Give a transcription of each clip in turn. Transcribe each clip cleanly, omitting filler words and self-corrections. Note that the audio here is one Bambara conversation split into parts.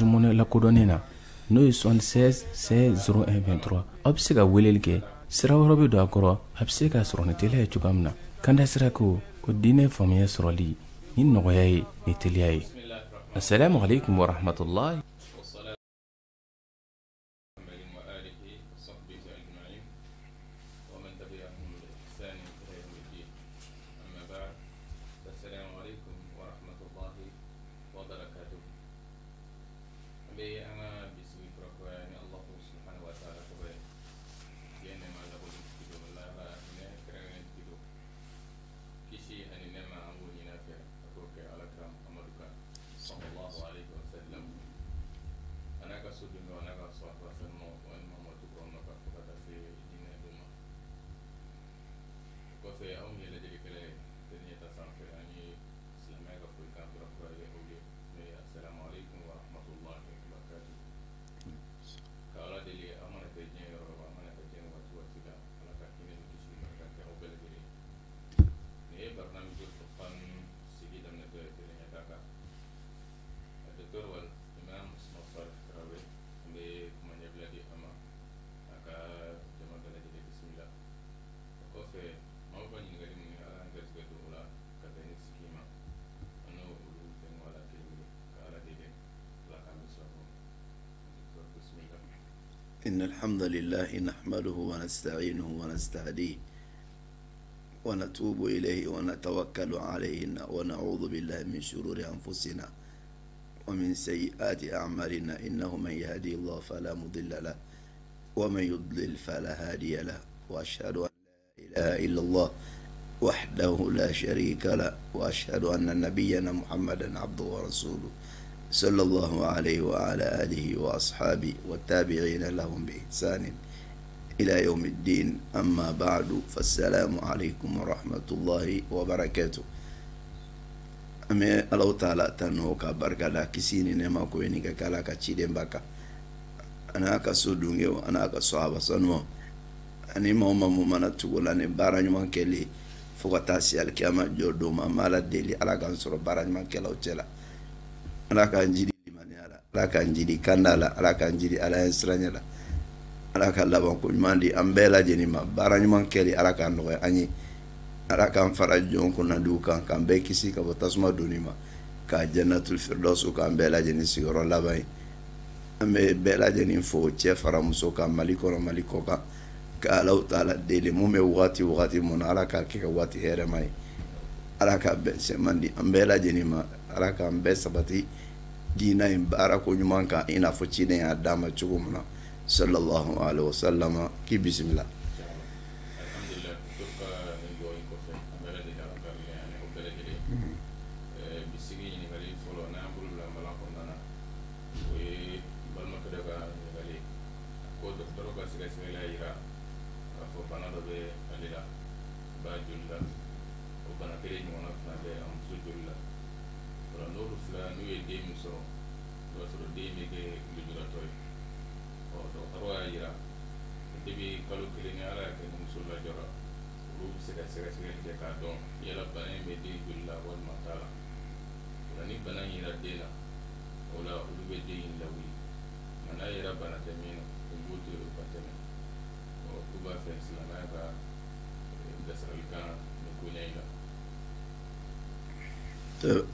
monnaie la coordonnée na n'o est 76 16 01 23 aw bɛ se ka weleli kɛ sira wɛrɛ bɛ don a kɔrɔ a bɛ se ka sɔrɔ ni teliya ye cogoya min na kanda sira ko o diinɛ faamuya sɔrɔli ni nɔgɔya ye ni teliya ye assalamu alaikum wa rahmatullahi إن الحمد لله نحمده ونستعينه ونستهديه ونتوب إليه ونتوكل عليه ونعوذ بالله من شرور أنفسنا ومن سيئات أعمالنا إنه من يهدي الله فلا مضل له ومن يضلل فلا هادي له وأشهد أن لا إله إلا الله وحده لا شريك له وأشهد أن نبينا محمدا عبده ورسوله صلى الله عليه وعلى آله وأصحابه والتابعين لهم بإحسان إلى يوم الدين أما بعد فالسلام عليكم ورحمة الله وبركاته أمي الله تعالى تنوك بركة لا كسيني نما كويني كالا كتشيدين بكا أنا كسودوني وأنا كصحابة صنوا أني ماما ممانا تقول أني باراني من كلي فوقتاسي الكيامة جودو ما مالا ديلي على كنصر باراني من كلا وتلا ala ka njidi limani ala ka njidi kandala ala ka njidi ala insranyala ala ka laban ko mandi ambela jeni ma barani man keli ala ka no anyi ala ka farajon ko na du kan kan be kisi ka botasma dunima ka jannatul firdaus ka ambela jeni sigoro labai ambe bela jeni fo che faramuso ka maliko ka Allah taala dele mume wati mon ala ka ke wati here mai ala ka be se mandi ambela jeni ma ala ka be sabati dina in barako nyuman ka ina fo chine ya dama chugumna sallallahu alaihi wasallam ki bismillah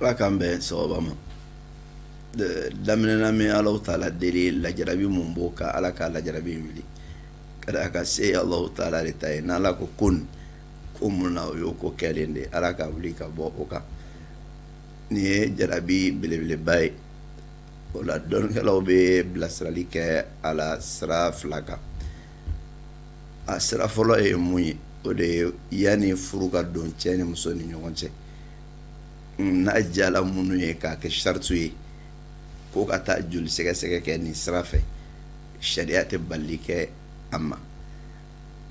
rakambe sobama de damnena mi Allah taala deli la jarabi mumboka ala ka la jarabi wili kada ka se Allah taala le tay na la ko kun kumuna yo ko kelende ala ka wili ka bo oka ni jarabi bele bay wala don kala be blasrali ke ala sra flaka asra folo e muy o de yani furuka don chene musoni nyonche na jala munu ye ka ke shartu ye ko ka ta jul sege ke ni srafe sharia te balike amma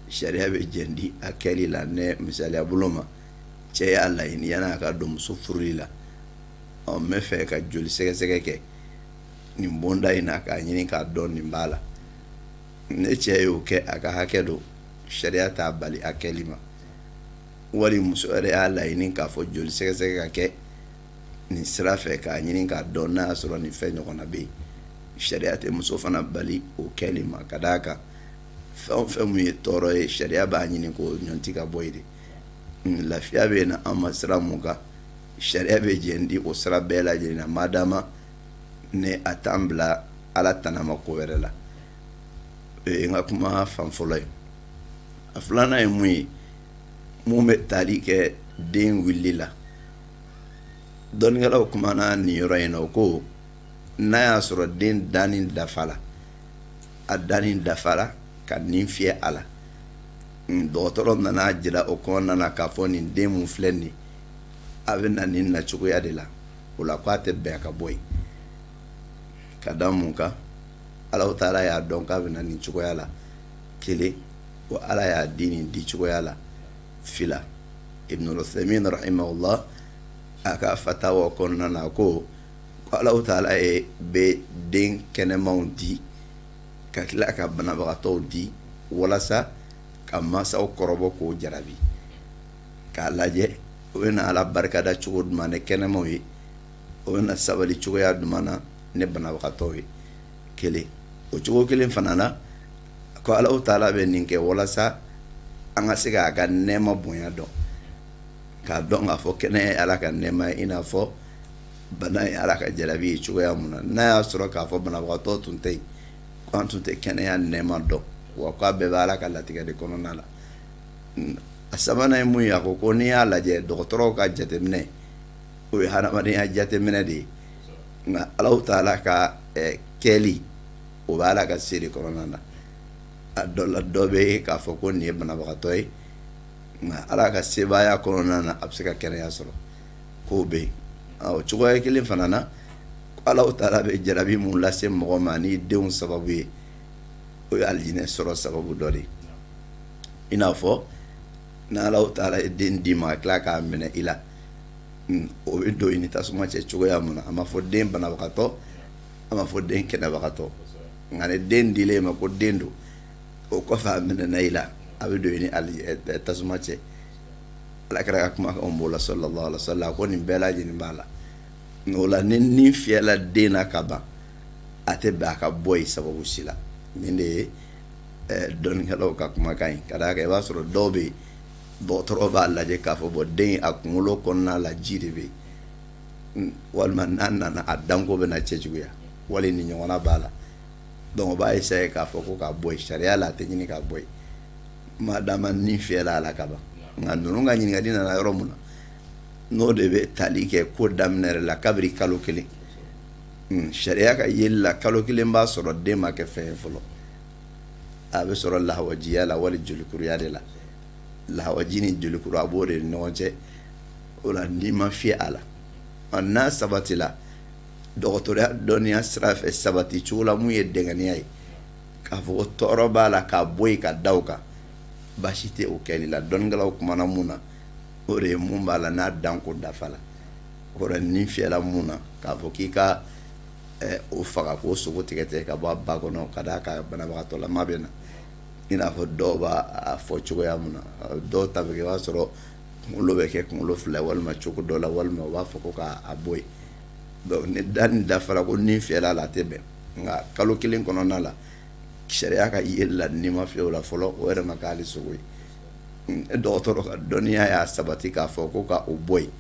sharia be jendi akeli la ne misali abuloma che Allah in yana ka dum sufurila o me fe ka jul sege ke ni bonda ina ka nyini ka don ni mbala ne che yo ke aka hakedo sharia ta bali akeli ma wali musore ala ini ka fo joli sege ka ke ni sira fe ka nyini ka donna soro ni fe nyoko na be sariya tɛ muso fana bali o kɛli ma ka d'a kan fɛn o fɛn mun ye tɔɔrɔ ye sariya b'a ɲini k'o ɲɔnti ka bɔ yen de lafiya bɛ na an ma sira mun kan sariya bɛ jɛn di o sira bɛɛ lajɛlen na madama ne a t'an bila ala tanama ko wɛrɛ la n ka kuma fan fɔlɔ ye a filanan ye mun ye mun bɛ tali kɛ den wulili la dɔnnikɛlaw kumana nin yɔrɔ in na o ko n'a y'a sɔrɔ den danni dafala a danni dafala ka nin fiyɛ a la dɔgɔtɔrɔ nana jira o kɔnɔna na k'a fɔ nin den mun filɛ nin a bɛ na nin nacogoya de la o la k'a tɛ bɛn ka bɔ yen ka da mun kan Alahu Taala y'a dɔn k'a bɛ na nin cogoya la kelen wa Ala y'a di nin di cogoya la fila Ibn Uthaymin rahimahullah a ka fatawa kɔnɔna na ko Alahu Taala bɛ den kɛnɛmanw di ka tila ka banabagatɔw di walasa ka mansaw kɔrɔbɔ k'o jarabi k'a lajɛ o bɛna Ala barikada cogo duman ne kɛnɛmanw ye o bɛna sabali cogoya duman na ne banabagatɔw ye kelen o cogo kelen fana na ko Alahu Taala bɛ nin kɛ walasa an ka se k'a ka nɛɛma bonya dɔn k'a dɔn k'a fɔ kɛnɛ ye Ala ka nɛɛma ye i n'a fɔ bana ye Ala ka jarabi ye cogoya mun na n'a y'a sɔrɔ k'a fɔ banabagatɔ tun tɛ yen ko an tun tɛ kɛnɛya nɛɛma dɔn wa k'a bɛɛ bɛ Ala ka latigɛ de kɔnɔna la a sabanan ye mun ye a ko n'i y'a lajɛ dɔgɔtɔrɔw ka jateminɛ o ye hadamadenya jateminɛ de ye nka Alahu Taala ka kɛli o bɛ Ala ka se de kɔnɔna na a dɔ la dɔ bɛ ye k'a fɔ ko nin ye banabagatɔ ye nka Ala ka sebaaya kɔnɔna na a bɛ se ka kɛnɛya sɔrɔ k'o bɛ yen o cogoya kelen fana na Alahu Taala bɛ jarabi mun lase mɔgɔ ma ni denw sababu ye o ye alijinɛ sɔrɔ sababu dɔ de ye i n'a fɔ ni Alahu Taala ye den d'i ma a tila k'a minɛ i la o bɛ don i ni tasuma cɛ cogoya mun na a ma fɔ den banabagatɔ a ma fɔ den kɛnɛbagatɔ nka ni den dilen ma ko den don o kɔfɛ a minɛna i la a bɛ don i ni tasuma cɛ Alakira ka kumakanw b'o la sallallahu alaihi wa sallam ko nin bɛɛ lajɛlen b'a la o la ni fiyɛla den na ka ban a tɛ bɛn a ka bɔ yen sababu si la nin de ye dɔnnikɛlaw ka kumakan ye ka d'a kan i b'a sɔrɔ dɔw bɛ yen dɔgɔtɔrɔ b'a lajɛ k'a fɔ den a kunkolo kɔnɔna la ji de bɛ yen walima n'a nana a danko bɛ na cɛjuguya wali ni ɲɔgɔnna b'a la donc o b'a essayer k'a fɔ ko ka bɔ yen sariya la a tɛ ɲini ka bɔ yen madama ni fiyɛla a la ka ban nka ninnu ka ɲininkali nana yɔrɔ mun na n'o de bɛ tali kɛ ko daminɛ yɛrɛ la kabiri kalo kelen sariya ka yeli la kalo kelen b'a sɔrɔ den ma kɛ fɛn ye fɔlɔ a bɛ sɔrɔ lahawajiya la wali jolikuruya de la lahawaji ni jolikuru a b'o de ni ɲɔgɔn cɛ o la n'i ma fiyɛ a la n'a sabatila dɔgɔtɔrɔya dɔnniya sira fɛ sabati cogo la mun ye dɛngɛniya ye k'a fɔ ko tɔɔrɔ b'a la k'a bɔ yen ka da o kan baasi tɛ o kɛli la dɔnnikɛlaw kumana mun na o de ye mun b'a la n'a danko dafa la o kɔrɔ ni fiyɛla mun na k'a fɔ k'i ka o faga k'o sogo tigɛ ka bɔ a ba kɔnɔ ka d'a ka banabagatɔ lama bɛ na i n'a fɔ dɔw b'a fɔ cogoya mun na dɔw ta bɛ kɛ i b'a sɔrɔ kunkolo bɛ kɛ kunkolo fila walima cogo dɔ la walima u b'a fɔ ko k'a bɔ yen donc ni danni dafara ko ni fiyɛla la a tɛ bɛn nka kalo kelen kɔnɔna la sariya ka yeli la ni ma fiyɛ o la fɔlɔ o yɛrɛ ma k'ale sogo ye dɔgɔtɔrɔ ka dɔnniya y'a sabati k'a fɔ ko ka o bɔ yen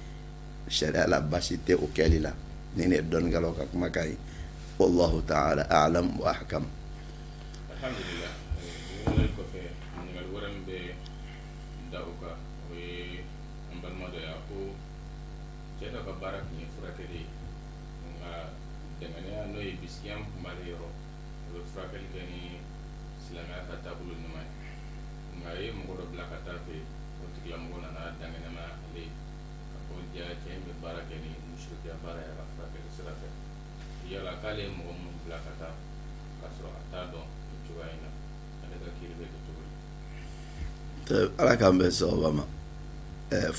sariya la baasi tɛ o kɛli la ni ne dɔnnikɛlaw ka kumakan ye wallahu ta'ala a'lam wa ahkam. Alhamdulillah. Wala kɔfɛ ɲininkali wɛrɛ min bɛ da o kan o ye an balima dɔ y'a ko cɛ dɔ ka baara tun ye furakɛli ye nka dɛngɛniya n'o ye bisikiya kunbali yɔrɔ o bɛ furakɛli kɛ ni silamɛya ka taabolo ɲuman ye nka a ye mɔgɔ dɔ bila ka taa fɛ o tigilamɔgɔ nana dɛngɛnɛma ale ka fɔ ja cɛ in bɛ baara kɛ ni musirikiya baara ye a ka furakɛli sira fɛ yala k'ale ye mɔgɔ minnu bila ka taa k'a sɔrɔ a t'a dɔn nin cogoya in na ale ka kiiri bɛ kɛ cogo di. Ala k'an bɛn sababa ma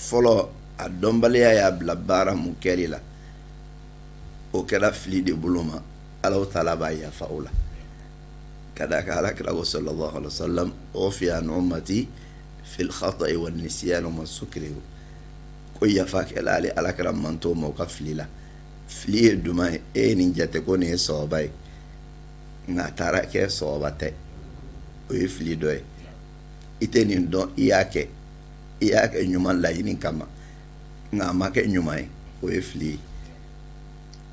fɔlɔ a dɔnbaliya y'a bila baara mun kɛli la o kɛra fili de bolo ma Alahu Taala b'a yafa o la ka d'a kan Alakira ko sallallahu alaihi wa sallam ufiya an ummati fil khata'i wan nisyan wa sukrihu ko yafa kɛla ale Alakira man t'o ma o ka fili la fili ye duman ye e ye nin jate ko nin ye sababa ye nga taara kɛ sɔgɔba tɛ o ye fili dɔ ye i tɛ nin dɔn i y'a kɛ ɲuman laɲini kama nga a ma kɛ ɲuman ye o ye fili ye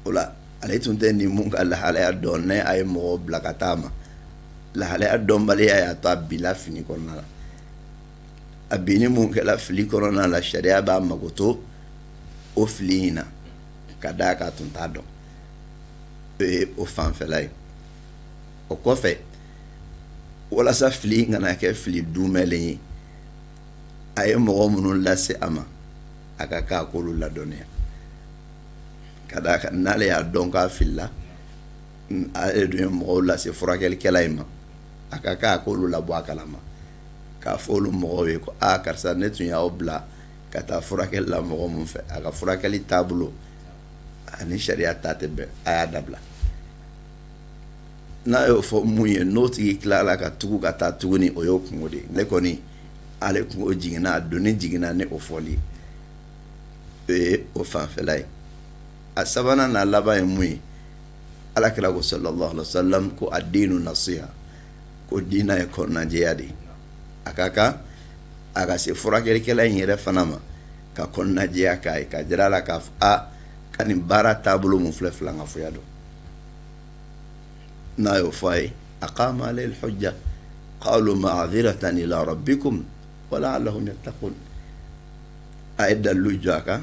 o la ale tun tɛ nin mun ka lahalaya dɔn ne a ye mɔgɔw bila ka taa ma lahalaya dɔnbaliya y'a to a bila fini kɔnɔna la a binni mun kɛla fili kɔnɔna la sariya b'a mago to o fili in na ka d'a kan a tun t'a dɔn o ye o fanfɛla ye o kɔfɛ walasa fili in kana kɛ fili dumɛlen ye a ye mɔgɔ minnu lase a ma a ka k'a k'olu ladɔnniya ka d'a kan n'ale y'a dɔn k'a filila ale dun ye mɔgɔw lase furakɛlikɛla in ma a ka k'a k'olu labɔ a kalama k'a fɔ olu mɔgɔw ye ko karisa ne tun y'aw bila ka taa furakɛli la mɔgɔ mun fɛ a ka furakɛli taabolo ani sariya ta tɛ bɛn a y'a dabila n'a y'o fɔ mun ye n'o tigi tilala ka tugu ka taa tuguni o y'o kungo de ye ne kɔni ale kungo jiginna a donni jiginna ni o fɔli o ye o fanfɛla ye a sabanan n'a laban ye mun ye alakira ko sallallahu alaihi wa sallam ko a diinu nasiha ko diina ye kɔnɔnajɛya de ye a ka kan a ka se furakɛlikɛla in yɛrɛ fana ma ka kɔnɔnajɛya k'a ye ka jira a la k'a fɔ ka nin baara taabolo mun filɛ filankafoya dɔn n'a y'o fɔ a ye aqama alayhi al-hujja qalu ma'adhiratan ila rabbikum wa la'allahum yattaqun a ye dalilu jɔ a kan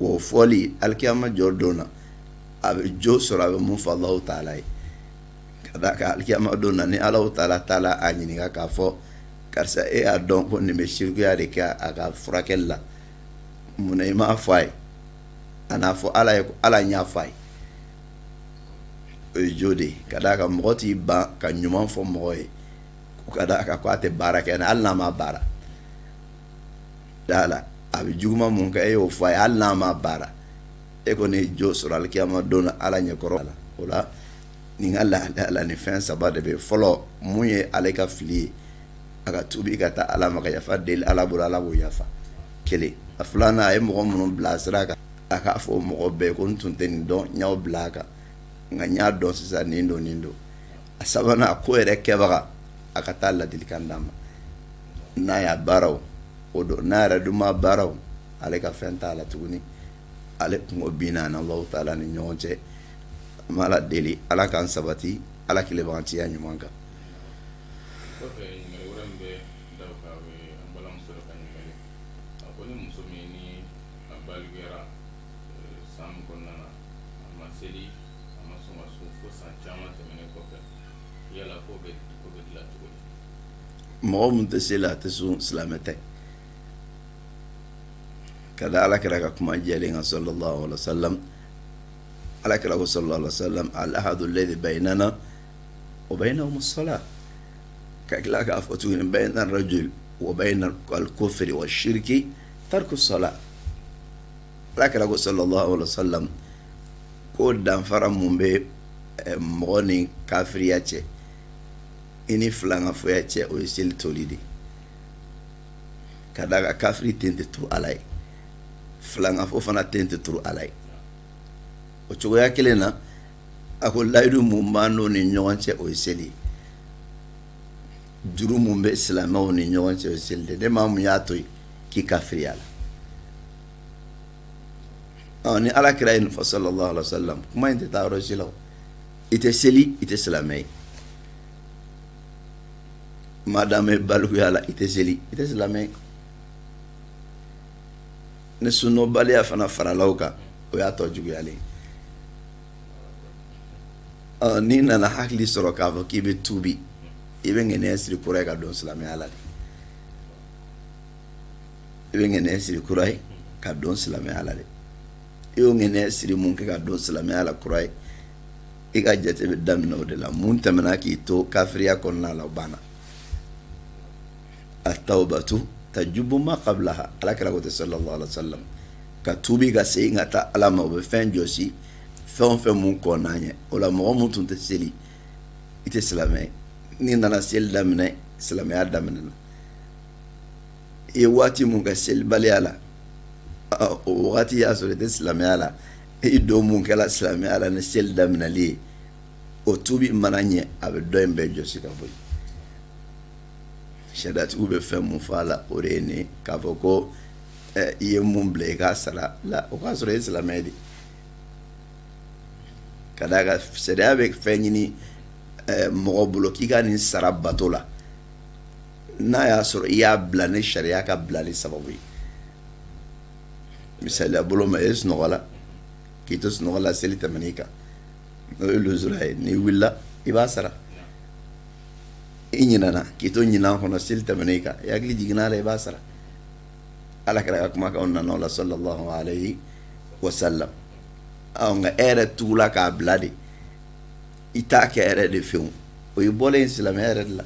o fɔli alikiyama jɔ don na a bɛ jo sɔrɔ a bɛ mun fɔ Allahu taala ye ka d'a kan alikiyama don na ni Allahu taala taala a ɲininka k'a fɔ karisa e y'a dɔn ko nin bɛ shirikuya de kɛ a ka furakɛli la mun na i m'a fɔ a ye a n'a fɔ ala ye ko ala ɲ'a fɔ a ye o ye jo de ye ka d'a kan mɔgɔ t'i ban ka ɲuman fɔ mɔgɔ ye ko ka d'a kan ko a tɛ baara kɛ hali n'a ma baara da la a bɛ juguman mun kɛ e y'o fɔ a ye hali n'a ma baara e kɔni ye jo sɔrɔ alikiyama don na ala ɲɛkɔrɔ la o la nin ka lahalaya la nin fɛn saba de bɛ fɔlɔ mun ye ale ka fili ye a ka tubi ka taa ala ma ka yafa deli ala bolo ala b'o yafa kelen a filanan a ye mɔgɔ minnu bila sira kan a k'a fɔ mɔgɔ bɛɛ ko n tun tɛ nin dɔn n y'aw bila a kan nka n y'a dɔn sisan nin don a sabanan a ko yɛrɛ kɛbaga a ka taa ladilikan d'a ma n'a y'a baaraw o don n'a yɛrɛ dun ma baaraw ale ka fɛn t'a la tuguni ale kungo binna ani Allahu taala ni ɲɔgɔn cɛ an b'a la deli ala k'an sabati ala tilebagatiya ɲuman kan mɔgɔ mun tɛ seli a tɛ sun silamɛ tɛ ka da alakira ka kuma jɛlen kan sallallahu alaihi wa sallam alakira ko sallallahu alaihi wa sallam al-ahadu alladhi baynana wa baynahum as-salah ka tila k'a fɔ tuguni bayna ar-rajul wa bayna al-kufri wa shirki tarku as-salah alakira ko sallallahu alaihi wa sallam ko danfara mun bɛ mɔgɔ ni kafiriya cɛ i ni filankafoya cɛ o ye seli toli de ka d'a kan kafiri ten tɛ turu ala ye filankafo fana ten tɛ turu ala ye o cogoya kelen na a ko layidu mun b'an n'o ni ɲɔgɔn cɛ o ye seli juru mun bɛ silamɛw ni ɲɔgɔn cɛ o ye seli de ne maa mun y'a to yen k'i kafiriya la ni ala kira ye nin fɔ sallallahu alaihi wa sallam kuma in tɛ taa yɔrɔ si la i tɛ seli i tɛ silamɛ ye madame balikuya la i tɛ seli i tɛ silamɛ ni sunnɔbaliya fana faralaw kan o y'a tɔ juguyalen n'i nana hakili sɔrɔ k'a fɔ k'i bɛ tuubi i bɛ ŋɛniya siri kura ye ka don silamɛya la de i bɛ ŋɛniya siri kura ye ka don silamɛya la de i y'o ŋɛniya siri mun kɛ ka don silamɛya la kura ye i ka jate bɛ daminɛ o de la mun tɛmɛna k'i to kafiriya kɔnɔna la o banna at-tawbatu tajubu ma qablaha alakira ko sallallahu alaihi wa sallam ka tuubi ka segin ka taa ala ma o bɛ fɛn jɔsi fɛn o fɛn mun kɔnna ɲɛ o la mɔgɔ mun tun tɛ seli i tɛ silamɛ n'i nana seli daminɛ silamɛya daminɛna i ye waati mun kɛ selibaliya la o wagati y'a sɔrɔ i tɛ silamɛya la i don mun kɛla silamɛya la ni seli daminɛli ye o tubi mana ɲɛ a bɛ dɔ in bɛɛ jɔsi ka bɔ yen sariyatigiw bɛ fɛn mun fɔ a la o de ye nin k'a fɔ ko i ye mun bila i k'a sara la o k'a sɔrɔ i ye silamɛ de ka d'a kan sariya bɛ fɛn ɲini mɔgɔ bolo k'i ka nin sara bato la n'a y'a sɔrɔ i y'a bila ni sariya ka bilali sababu ye misaliya bolo ma e sunɔgɔ la k'i to sunɔgɔ la seli tɛmɛn'i kan n'o ye lozura ye n'i wulila i b'a sara i ɲinana k'i to ɲinan kɔnɔ seli tɛmɛn'i kan i hakili jiginna la i b'a sara ala kɛra ka kumakanw nana o la sallallahu alayhi wa sallam nka e yɛrɛ tugula k'a bila de i t'a kɛ yɛrɛ de fewu o ye bɔlen silamɛya yɛrɛ de la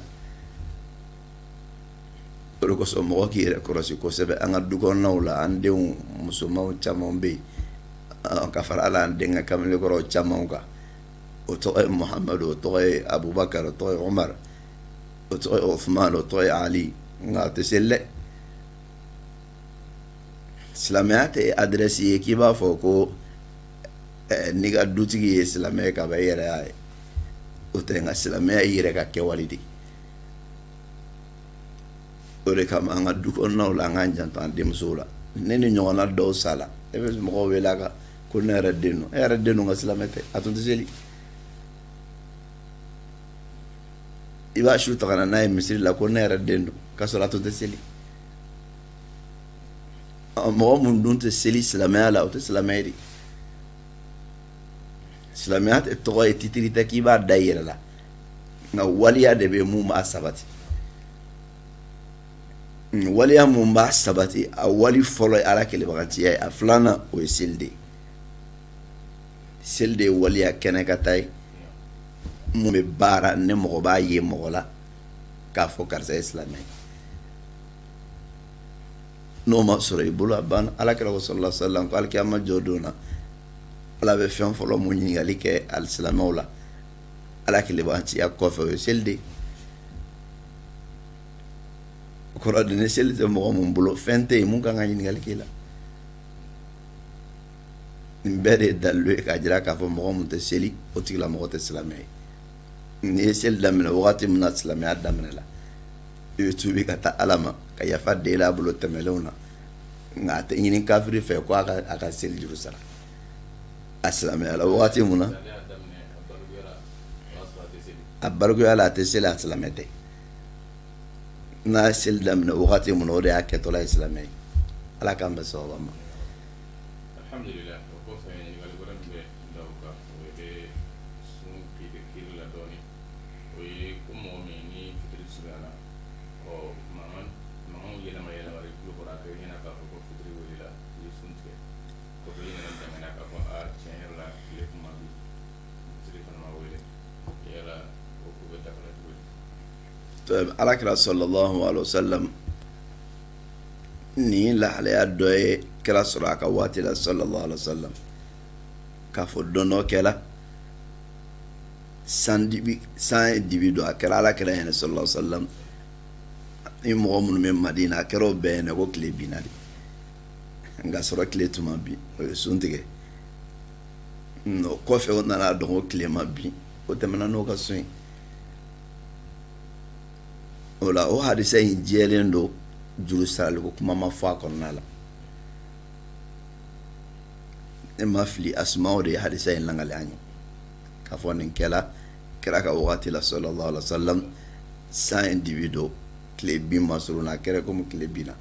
o de kosɔn mɔgɔ k'i yɛrɛ kɔlɔsi kosɛbɛ an ka dukɔnɔnaw la an denw musomanw caman bɛ yen ka fara ala an denkɛ kamalenkɔrɔw caman kan o tɔgɔ ye muhamadu o tɔgɔ ye abubakar o tɔgɔ ye umar o tɔgɔ ye uthman o tɔgɔ ye ali nka o tɛ seli dɛ silamɛya tɛ adrɛsi ye k'i b'a fɔ ko n'i ka dutigi ye silamɛ ye ka ban i yɛrɛ y'a ye o tɛ nka silamɛya i yɛrɛ ka kɛwale de o de kama an ka dukɔnɔnaw la an k'an janto an denmusow la ne ni ɲɔgɔnna dɔw sala e bɛ mɔgɔw wele a kan ko ne yɛrɛ den don e yɛrɛ den don ka silamɛ tɛ a tun tɛ seli i b'a su ta ka na n'a ye misiri la ko ne yɛrɛ den don k'a sɔrɔ a tun tɛ seli mɔgɔ mun dun tɛ seli silamɛya la o tɛ silamɛ ye de silamɛya tɛ tɔgɔ ye titiri tɛ k'i b'a da i yɛrɛ la nka waliya de bɛ mun b'a sabati waliya mun b'a sabati a wali fɔlɔ ye ala kelebagatiya ye a filanan o ye seli de ye seli de ye waliya kɛnɛ ka taa ye mun bɛ baara ne mɔgɔ b'a ye mɔgɔ la k'a fɔ karisa ye silamɛ ye n'o ma sɔrɔ i bolo a banna ala kɛra ko sallallahu alaihi wasallam ko alikiyama jɔ don na ala bɛ fɛn fɔlɔ mun ɲininkali kɛ alisilamɛw la ala kelebagatiya kɔfɛ o ye seli de ye kɔrɔ de ni seli tɛ mɔgɔ mun bolo fɛn tɛ yen mun kan ka ɲininkali k'i la nin bɛɛ de ye dalilu ye k'a jira k'a fɔ mɔgɔ mun tɛ seli o tigila mɔgɔ tɛ silamɛ ye n'i ye seli daminɛ wagati min na silamɛya daminɛ la i bɛ tuubi ka taa ala ma ka yafa deli a bolo tɛmɛlenw na nka a tɛ ɲini kafiri fɛ ko a ka seli juru sara a silamɛya la wagati min na a barikoya la a tɛ seli a silamɛ tɛ n'a ye seli daminɛ wagati min na o de y'a kɛtɔla ye silamɛ ye ala k'an bɛ sababa ma alhamdulillah o kɔfɛ ɲininkali wɛrɛ min bɛ da o kan o bɛ sun kiri la dɔɔnin o ye ko mɔgɔ min ni fitiri surunyana mankan yɛlɛma yɛlɛma i tulo kɔrɔ a kɛ ɲɛna k'a fɔ ko fitiri wulila i ye sun tigɛ kɔfɛ i nana jamana k'a fɔ tiɲɛ yɛrɛ la tile kuma bi fitiri fana ma wele yala o ko bɛ dakala cogo di alakira sallallahu alaihi wasallam ni lahalaya dɔ ye kira sɔrɔ a ka waati la sallallahu alaihi wasallam k'a fɔ don dɔ kɛla san ye dibi don a kɛra alakira ɲɛna sallallahu alaihi wasallam ni mɔgɔ minnu bɛ madina a kɛra o bɛɛ ɲɛna ko tile binna de nka sɔrɔ tile tuma bin o ye sun tigɛ o kɔfɛ o nana dɔn ko tile ma bin o tɛmɛna n'o ka sun ye o la o hadisa in jɛlen don juru sarali ko kuma ma fɔ a kɔnɔna la ne ma fili asumaw de ye hadisa in langali an ye k'a fɔ nin kɛla kɛra ka wagati la sallallahu alaihi wasallam san ye dibi don tile bin ma surun a kɛra komi tile binna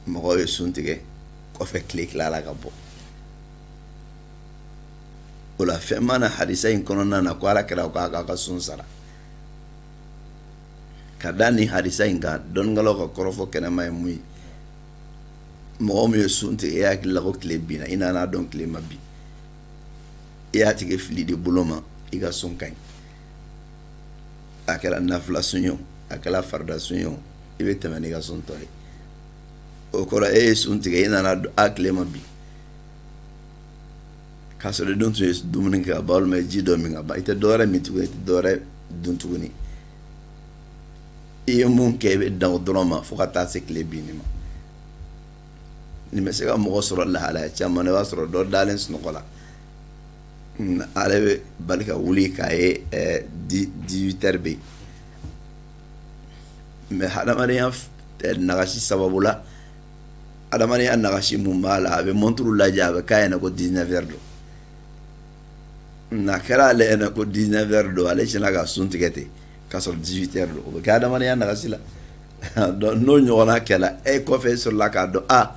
mɔgɔw ye sun tigɛ kɔfɛ tile tilala ka bɔ o la fɛn mana hadisa in kɔnɔna na ko ala kɛra k'a ka sun sara ka da ni hadisa in kan dɔnnikɛlaw ka kɔrɔfɔ kɛnɛma ye mun ye mɔgɔ min ye sun tigɛ e hakili la ko tile binna i nana dɔn tile ma bin i y'a tigɛ fili de bolo ma i ka sun ka ɲi a kɛra nafila sun ye a kɛra farida sun ye i bɛ tɛmɛ n'i ka sun tɔ ye o kɔrɔ e ye sun tigɛ i nana dɔn a tile ma bin k'a sɔrɔ i dun tun ye dumuni kɛ ka ban walima ji dɔ min ka ban i tɛ dɔwɛrɛ min tuguni i tɛ dɔwɛrɛ dun tuguni i ye mun kɛ i bɛ dan o dɔrɔn ma fo ka taa se tile binni ma nin bɛ se ka mɔgɔ sɔrɔ lahalaya caman na i b'a sɔrɔ dɔ dalen sunɔgɔ la ale bɛ bali ka wuli k'a ye 18 heures bɛ yen mais hadamadenya nagasi sababu la hadamadenya nagasi mun b'a la a bɛ montre lajɛ a bɛ k'a ɲɛna ko 19 heures don n'a kɛra ale ɲɛna ko 19 heures don ale sinna ka sun tigɛ ten k'a sɔrɔ 18 heures don o bɛ kɛ hadamadenya nagasi la donc n'o ɲɔgɔnna kɛla e kɔfɛ e sɔrɔla k'a dɔn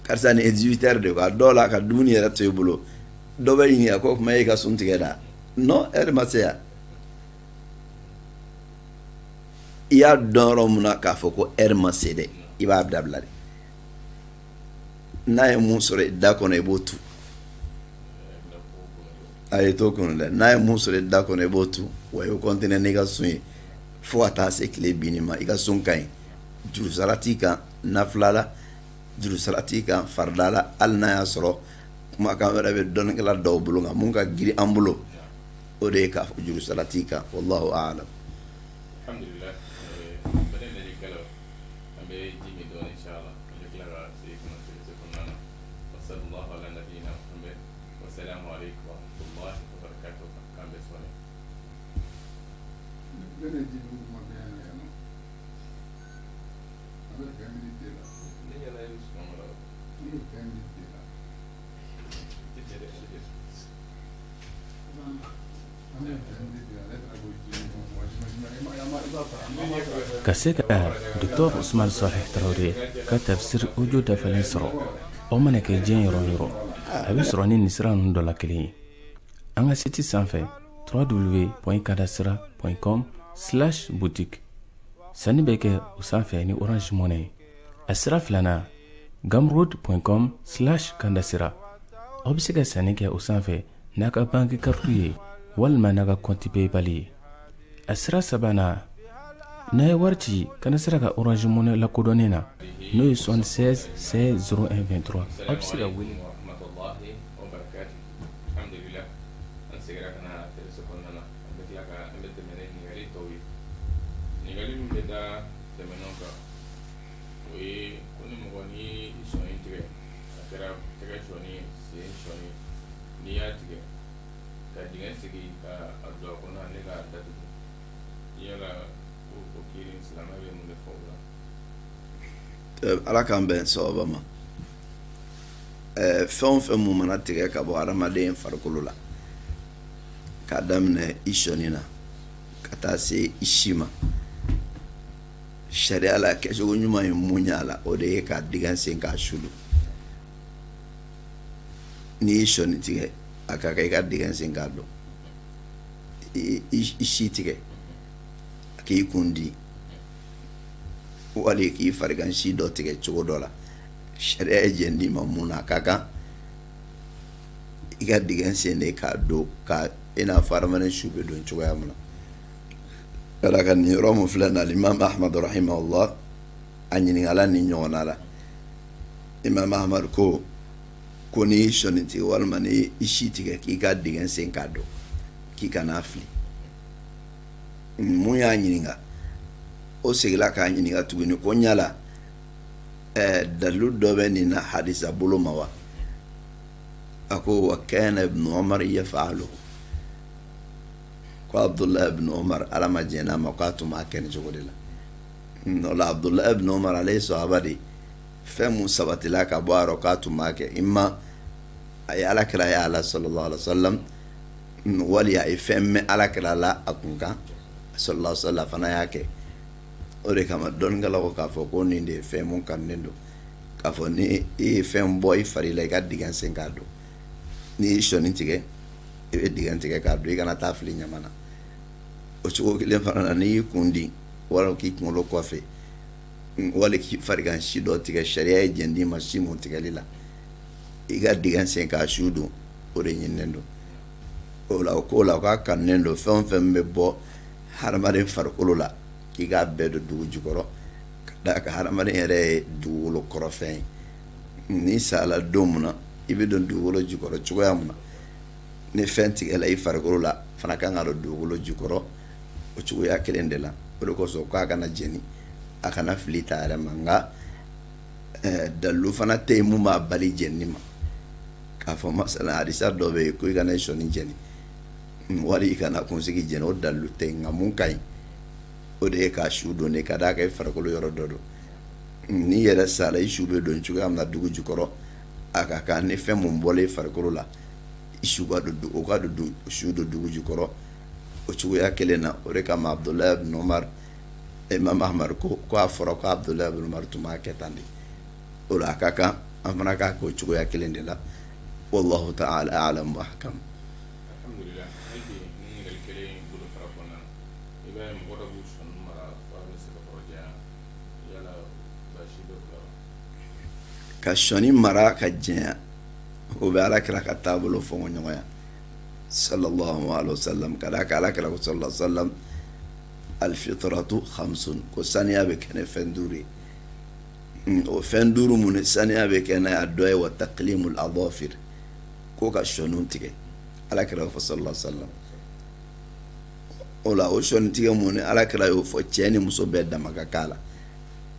karisa nin ye 18 heures de ka dɔw la ka dumuni yɛrɛ to i bolo dɔ bɛ ɲininka ko kuma e ka sun tigɛ da non heure ma se yan i y'a dɔn yɔrɔ mun na k'a fɔ ko heure ma se dɛ i b'a dabila de n'a ye mun sɔrɔ i da kɔnɔ i b'o tu a ye to kɔnɔ dɛ n'a ye mun sɔrɔ i da kɔnɔ i b'o tu wa i bɛ continuer n'i ka sun ye fo ka taa se tile binni ma i ka sun ka ɲi juru sara t'i kan nafila la juru sara t'i kan farida la hali n'a y'a sɔrɔ kumakan wɛrɛ bɛ dɔnnikɛla dɔw bolo nka mun ka girin an bolo o de ye k'a fɔ juru sara t'i kan wallahu a'lam. Alhamdulillah. Bada dari kalau ambil jimi doa insyaAllah ambil kelara sehingga sehingga wasallallahu ala nabiyina Muhammad wassalamualaikum warahmatullahi wabarakatuh kami semua. Bene jimi ma bayana ya no. Ambil family dela. Ni ya lain semua orang. Ambil family dela. Tidak ada. Ambil family dela. Lepas aku jimi كسيكا دكتور عثمان صالح تراوري كتفسير وجود فلنسرو ومن كيجين يرو أبي سراني نسران دولا كلي أنا سيتي سانفي www.kadasira.com/boutique سني بيكي وسانفي يعني أورانج موني أسراف لنا gumroad.com/kadasira أو بسيكا سنيكي وسانفي ناكا بانكي كارتوي والما ناكا كونتي بيبالي أسرا سبانا ناي ورتي كان سرقة أورانج موني لا كودونينا نو 76 C 0123 أبسيكا ويلي ورحمة الله وبركاته. الحمد لله. أن سيركنا تلسكوننا مثلك أمد من نيجالي توي. نيجالي من بدا تمنوكا. وكل مغني شوني تيجي. أكرا تيجي شوني سين شوني نيا تيجي. كدينا سيجي كأرجو كنا نيجا تاتي. يلا وكيرين سلامة بيمون الفوضى. ala k'an bɛn sababa ma fɛn o fɛn mun mana tigɛ ka bɔ hadamaden farikolo la k'a daminɛ i sɔnni na ka taa se i si ma sariya la kɛcogo ɲuman ye mun y'a la o de ye k'a digan sen k'a sulu n'i ye sɔnni tigɛ a ka kan i ka digan sen k'a dɔn i si tigɛ a k'i kun di wali k'i farigan si dɔ tigɛ cogo dɔ la sariya ye jɛn d'i ma mun na a ka kan i ka digan sen de k'a don ka i n'a fɔ hadamaden su bɛ don cogoya min na ka da kan nin yɔrɔ mun filɛ nin Imam Ahmad rahimahullah a ɲininkala nin ɲɔgɔnna la Imam Ahmad ko n'i y'i sɔnni tigɛ walima n'i i si tigɛ k'i ka digan sen k'a don k'i kana fili mun y'a ɲininka o segila k'a ɲininka tuguni ko ɲala dalilu dɔ bɛ nin na hadisa bolo ma wa a ko wa kana ibn Umar yaf'alu ko Abdullah ibn Umar ala ma jɛna ma k'a tun b'a kɛ nin cogo de la o la Abdullah ibn Umar ale ye sahaba de fɛn mun sabatila ka bɔ a rɔ k'a tun b'a kɛ imma a ye alakira ye ala sallallahu alaihi wa sallam wali a ye fɛn mɛn alakira la a kun kan sallallahu alaihi wa sallam fana y'a kɛ o de kama dɔnnikɛla ko k'a fɔ ko nin de ye fɛn mun kanunen don k'a fɔ ni i ye fɛn bɔ i fari la i ka digan sen k'a don n'i ye sɔnni tigɛ i bɛ digan tigɛ k'a don i kana taa fili ɲama na o cogo kelen fana na n'i y'i kun di wala k'i kunkolo kɔfɛ wali k'i farigan si dɔ tigɛ sariya ye jɛn d'i ma si mun tigɛli la i ka digan sen k'a su don o de ɲininen don o la o ko la o k'a kanunen don fɛn o fɛn bɛ bɔ hadamaden farikolo la k'i k'a bɛɛ don dugu jukɔrɔ ka d'a kan hadamaden yɛrɛ ye dugukolo kɔrɔfɛn ye n'i sala don mun na i bɛ don dugukolo jukɔrɔ cogoya mun na ni fɛn tigɛla i farikolo la fana kan ka don dugukolo jukɔrɔ o cogoya kelen de la o de kosɔn k'a kana jɛni a kana fili ta yɛrɛ ma nka dalilu fana tɛ yen mun b'a bali jɛnni ma k'a fɔ masala hadisa dɔ bɛ yen ko i kana sɔnni jɛni wali i kana kunsigi jɛnɛ o dalilu tɛ nka mun ka ɲi o de ye k'a su don ne ka d'a kan i farikolo yɔrɔ dɔ don n'i yɛrɛ sala i su bɛ don cogoya min na dugu jukɔrɔ a ka kan ni fɛn mun bɔra i farikolo la i su ka don o ka don su don dugu jukɔrɔ o cogoya kelen na o de kama Abdulahi ibn Umar Imam Ahmad ko a fɔra ko Abdulahi ibn Umar tun b'a kɛ tan de o la a ka kan an fana k'a kɛ o cogoya kelen de la wallahu ta'ala a'lam wa ahkam. Alhamdulillah ayi ni ngal kele bulu fara kona ibe mo godo bu son mara fa ni se ko ja yala ba shi do ko ka sɔni mara ka jɛnya o bɛ alakira ka taabolo fɔ ɲɔgɔn ya sallallahu alaihi wasallam ka da ka alakira ko sallallahu alaihi wasallam alfitratu khamsun ko saniya bɛ kɛ ne fɛn duuru ye o fɛn duuru mun saniya bɛ kɛ ne a dɔ ye wa taqlimul adafir ko ka sɔniw tigɛ alakira ko sallallahu alaihi wasallam o la o sɔni tigɛ mun alakira y'o fɔ cɛ ni muso bɛɛ dama ka k'a la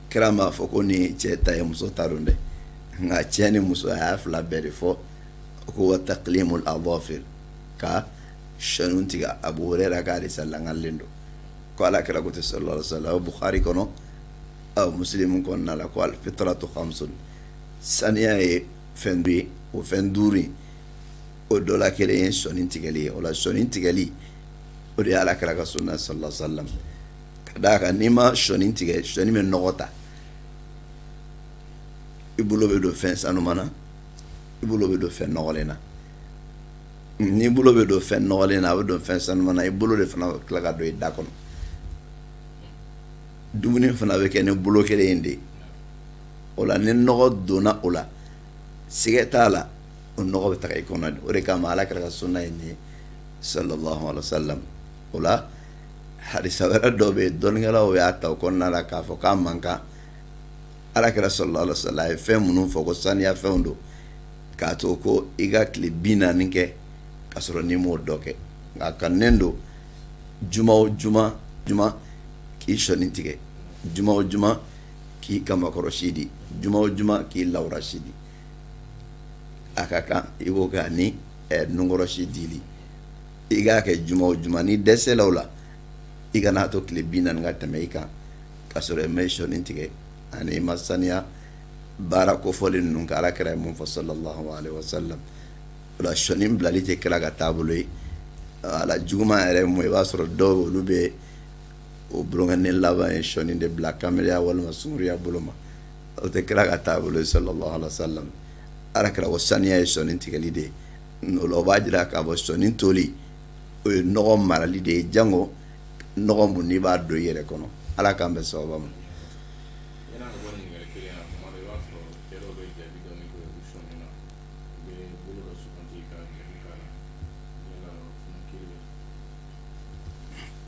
kira m'a fɔ ko ni cɛ ta ye muso ta don dɛ nka cɛ ni muso a y'a fila bɛɛ de fɔ ko wa taqlimul adafir ka sɔniw tigɛ Abu Hurairah ka hadisa langalen don ko alakira ko sallallahu alaihi wasallam Bukhari kɔnɔ aw Muslim kɔnɔna la ko alfitratu khamsun saniya ye fɛn duuru ye o fɛn duuru in o dɔ la kelen ye sɔni tigɛli ye o la sɔni tigɛli o de ye alakira ka sunna sallallahu alaihi wasallam ka d'a kan n'i ma sɔni tigɛ sɔni bɛ nɔgɔ ta i bolo bɛ don fɛn sanuma na i bolo bɛ don fɛn nɔgɔlen na n'i bolo bɛ don fɛn nɔgɔlen na a bɛ don fɛn sanuma na i bolo de fana bɛ tila ka don i da kɔnɔ dumuni fana bɛ kɛ ni bolo kelen in de o la ni nɔgɔ donna o la sɛgɛ t'a la o nɔgɔ bɛ taga i kɔnɔ de o de kama alakira ka sunna ye nin ye sallallahu alaihi wasallam o la hadisa wɛrɛ dɔ bɛ yen dɔnnikɛlaw y'a ta o kɔnɔna la k'a fɔ k'a man kan alakira sallallahu alaihi wasallam a ye fɛn minnu fɔ ko saniya fɛnw don k'a to ko i ka tile 40 kɛ k'a sɔrɔ n'i m'o dɔ kɛ nka kannen don juma o juma k'i sɔni tigɛ juma o juma k'i kamakɔrɔsi di juma o juma k'i lawurasi di a ka kan i b'o kɛ ani nunkɔrɔsi dili i k'a kɛ juma o juma ni dɛsɛla o la i kana to tile 40 ka tɛmɛ i kan k'a sɔrɔ i ma sɔni tigɛ ani i ma saniya baara kofɔli ninnu ka alakira ye mun fɔ sallallahu alaihi wasallam o la sɔni bilali tɛ kɛra ka taabolo ye a la juguman yɛrɛ mun i b'a sɔrɔ dɔw olu bɛ o bulonkɛni laban ye sɔni de bila kameriya walima sunguriya bolo ma o tɛ kɛra ka taabolo ye sallallahu alaihi wasallam alakira ko saniya ye sɔni tigɛli de ye o la o b'a jira k'a fɔ sɔni toli o ye nɔgɔ marali de ye jango nɔgɔ mun n'i b'a don i yɛrɛ kɔnɔ ala k'an bɛ sababa ma.